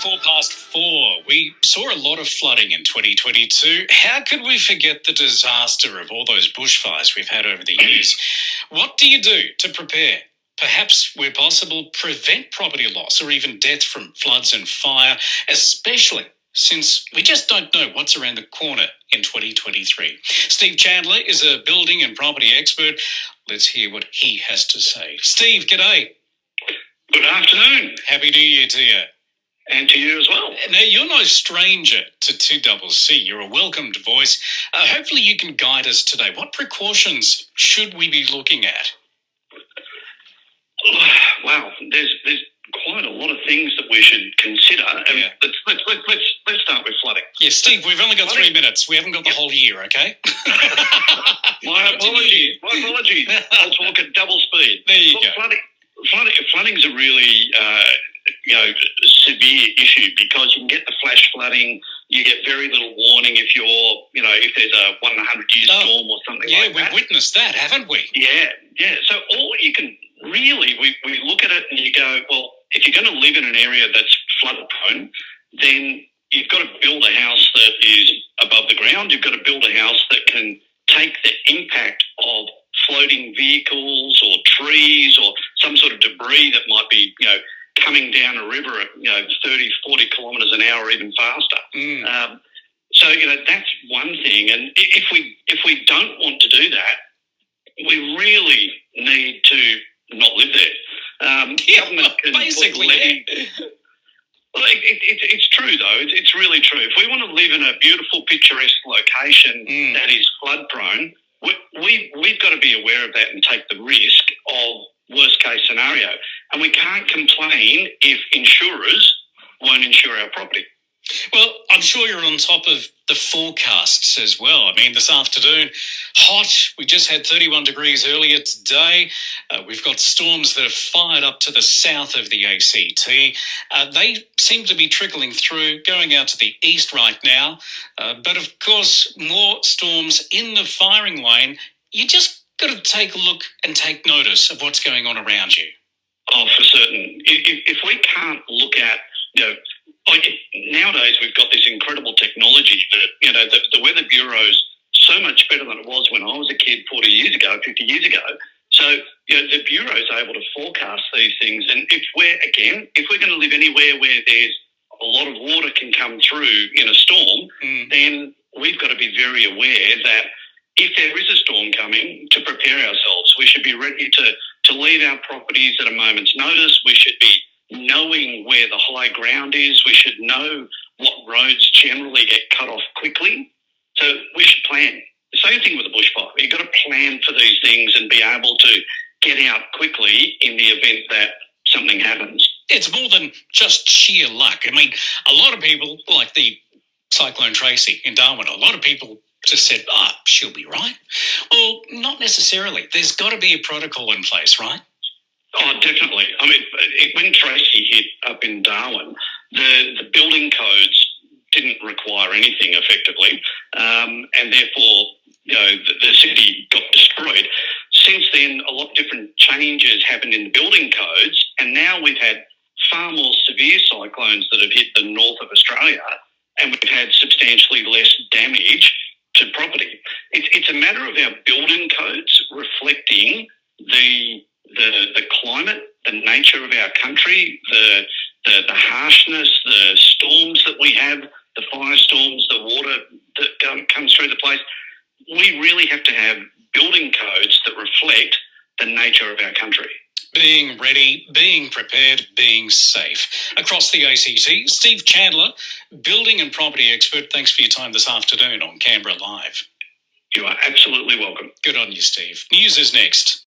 4:04. We saw a lot of flooding in 2022. How could we forget the disaster of all those bushfires we've had over the years? What do you do to prepare? Perhaps, where possible, prevent property loss or even death from floods and fire, especially since we just don't know what's around the corner in 2023. Steve Chandler is a building and property expert. Let's hear what he has to say. Steve, g'day. Good afternoon. Happy New Year to you. And to you as well. Now, you're no stranger to 2CC. You're a welcomed voice. Hopefully you can guide us today. What precautions should we be looking at? Wow, there's quite a lot of things that we should consider. Yeah. Let's start with flooding. Yeah, Steve, we've only got 3 minutes. We haven't got the whole year, okay? My apologies. I'll talk at double speed. There you go. Flooding's a really severe issue because you can get the flash flooding. You get very little warning if there's a 100-year storm or something like that. Yeah, we've witnessed that, haven't we? Yeah. So all you can really, we look at it and you go, well, if you're going to live in an area that's flood prone, then you've got to build a house that is above the ground. You've got to build a house that can take the impact of floating vehicles or trees or some sort of debris that might be, coming down a river at 30, 40 kilometres an hour or even faster. So that's one thing. And if we don't want to do that, we really need to not live there. Government can basically. Well, it's true though. It's really true. If we want to live in a beautiful, picturesque location that is flood prone, we've got to be aware of that and take the risk of worst case scenario. And we can't complain if insurers won't insure our property. Well, I'm sure you're on top of the forecasts as well. I mean, this afternoon, hot. We just had 31 degrees earlier today. We've got storms that have fired up to the south of the ACT. They seem to be trickling through, going out to the east right now. But of course, more storms in the firing lane. You just got to take a look and take notice of what's going on around you. Oh, for certain. If we can't look at, nowadays we've got this incredible technology that, the Weather Bureau's so much better than it was when I was a kid 40 years ago, 50 years ago. So, the Bureau's able to forecast these things. And if we're going to live anywhere where there's a lot of water can come through in a storm, then we've got to be very aware that if there is a storm coming, to prepare ourselves. We should be ready to leave our properties at a moment's notice. We should be knowing where the high ground is. We should know what roads generally get cut off quickly. So we should plan. The same thing with the bushfire. You've got to plan for these things and be able to get out quickly in the event that something happens. It's more than just sheer luck. I mean, a lot of people, like the Cyclone Tracy in Darwin, a lot of people just said, she'll be right. Well, not necessarily. There's got to be a protocol in place, right? Oh, definitely. I mean, when Tracy hit up in Darwin, the building codes didn't require anything effectively, and therefore, the city got destroyed. Since then, a lot of different changes happened in the building codes, and now we've had far more severe cyclones that have hit the north of Australia, and we've had substantially less damage to property. It's a matter of our building codes reflecting the climate, the nature of our country, the harshness, the storms that we have, the firestorms, the water that comes through the place. We really have to have building codes that reflect the nature of our country. Being ready, being prepared, being safe. Across the ACT, Steve Chandler, building and property expert. Thanks for your time this afternoon on Canberra Live. You are absolutely welcome. Good on you, Steve. News is next.